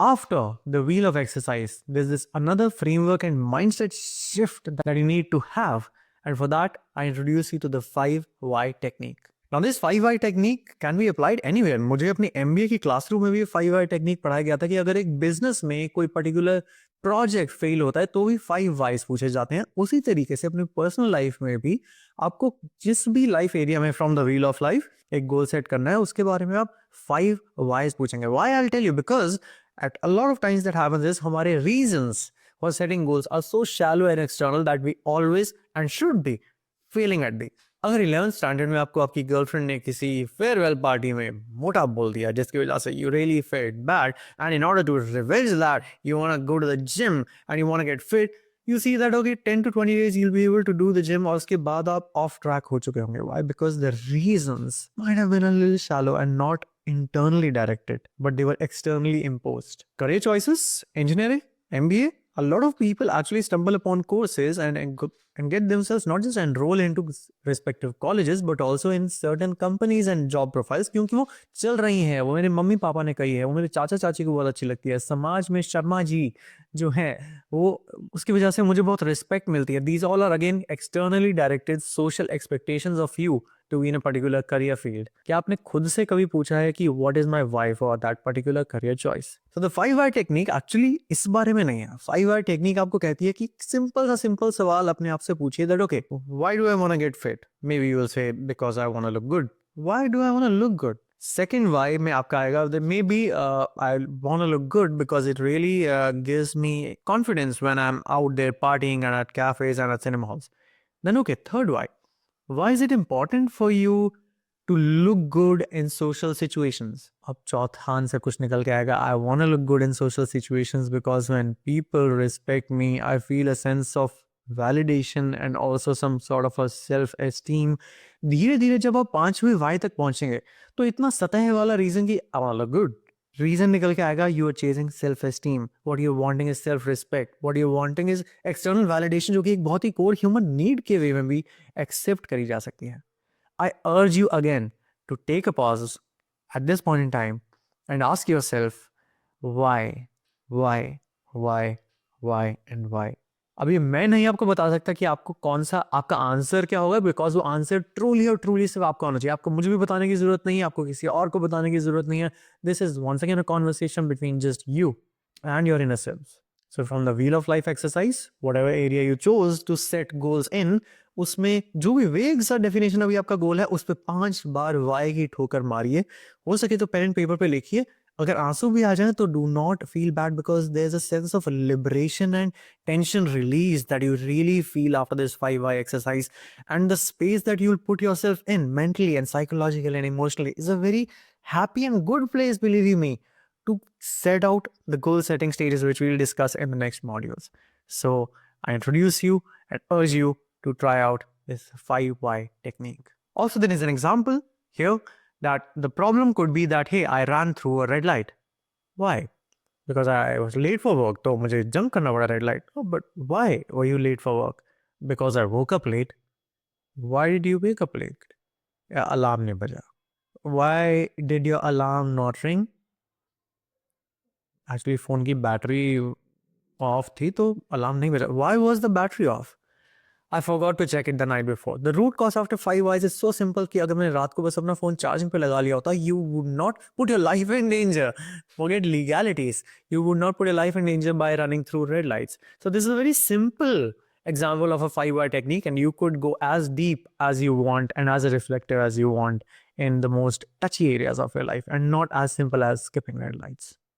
After the wheel of exercise, there's this another framework and mindset shift that you need to have. And for that, I introduce you to the 5 why technique. Now, this 5 why technique can be applied anywhere. मुझे अपनी MBA की classroom में भी 5 why technique पढ़ाया गया था कि अगर एक बिजनेस में कोई पर्टिकुलर प्रोजेक्ट फेल होता है तो भी 5 whys पूछे जाते हैं. उसी तरीके से अपनी पर्सनल लाइफ में भी आपको जिस भी लाइफ एरिया में from the wheel of life एक गोल सेट करना है, उसके बारे में आप 5 whys पूछेंगे. Why I'll tell you, because at a lot of times that happens is हमारे reasons for setting goals are so shallow and external that we always and should be failing at the. अगर 11th standard में आपको आपकी girlfriend ने किसी farewell party में मोटा बोल दिया जिसकी वजह से you really felt bad and in order to revenge that you want to go to the gym and you want to get fit, you see that okay 10 to 20 days you'll be able to do the gym और उसके बाद आप off track हो चुके होंगे. Why? Because the reasons might have been a little shallow and not internally directed, but they were externally imposed. Career choices, engineering, MBA, a lot of people actually stumble upon courses and get themselves not just enroll into respective colleges but also in certain companies and job profiles क्योंकि वो चल रही हैं. वो मेरे mummy papa ने कही है, वो मेरे चाचा चाची को बहुत अच्छी लगती है, समाज में शर्मा जी जो हैं वो उसकी वजह से मुझे बहुत रिस्पेक्ट मिलती है. These all are again externally directed social expectations of you to be in a particular career field. क्या आपने खुद से कभी पूछा है कि what is my why for that particular career choice? So the 5 why technique actually इस बारे में नहीं है. 5 why technique आपको कहती है कि सिंपल सवाल अपने आप से पूछिए that okay, why do I want to get fit? Maybe you will say because I want to look good. Why do I want to look good? Second why में आपका आएगा that maybe I want to look good because it really gives me confidence when I'm out there partying and at cafes and at cinema halls. Then okay, third why. Why is it important for you to look good in social situations? अब चौथा answer कुछ निकल के आएगा I want to look good in social situations because when people respect me, I feel a sense of validation and also some sort of a self-esteem. धीरे धीरे जब आप 5वें वाई तक पहुंचेंगे तो इतना सतह वाला रीजन कि I want to look good reason निकल के आएगा. You are chasing self esteem. What you wanting is self respect. What you wanting is external validation जो कि एक बहुत ही कोर ह्यूमन नीड के वे में भी एक्सेप्ट करी जा सकती है. I urge you again to take a pause at this point in time and ask yourself why why why why and why. अभी मैं नहीं आपको बता सकता कि आपको कौन सा आपका आंसर क्या होगा बिकॉज वो आंसर ट्रूली और ट्रूली सिर्फ आपका होना चाहिए. आपको मुझे भी बताने की जरूरत नहीं है, आपको किसी और को बताने की जरूरत नहीं है. This is once again a conversation between just you and your inner self. So from the wheel of life exercise whatever area you chose to set goals in, उसमें जो भी वेग सा डेफिनेशन अभी आपका गोल है उस पर 5 बार वाई की ठोकर मारिए. हो सके तो पेन एंड पेपर पे लिखिए. अगर आंसू भी आ जाए तो do not feel bad because there is a sense of liberation and tension release that you really feel after this 5 why exercise, and the space that you'll put yourself in mentally and psychologically and emotionally is a very happy and good place, believe you me, to set out the goal setting stages which we'll discuss in the next modules. So I introduce you and urge you to try out this 5 why technique. Also, there is an example here that the problem could be that hey, I ran through a red light. Why? Because I was late for work, तो मुझे jump करना पड़ा red light. Oh, but why were you late for work? Because I woke up late. Why did you wake up late? या alarm नहीं बजा. Why did your alarm not ring? Actually phone की battery off थी तो alarm नहीं बजा. Why was the battery off? I forgot to check it the night before. The root cause after 5 whys is so simple कि अगर मैंने रात को बस अपना फोन चार्जिंग पे लगा लिया होता, you would not put your life in danger. Forget legalities. You would not put your life in danger by running through red lights. So this is a very simple example of a 5 why technique, and you could go as deep as you want and as reflective as you want in the most touchy areas of your life, and not as simple as skipping red lights.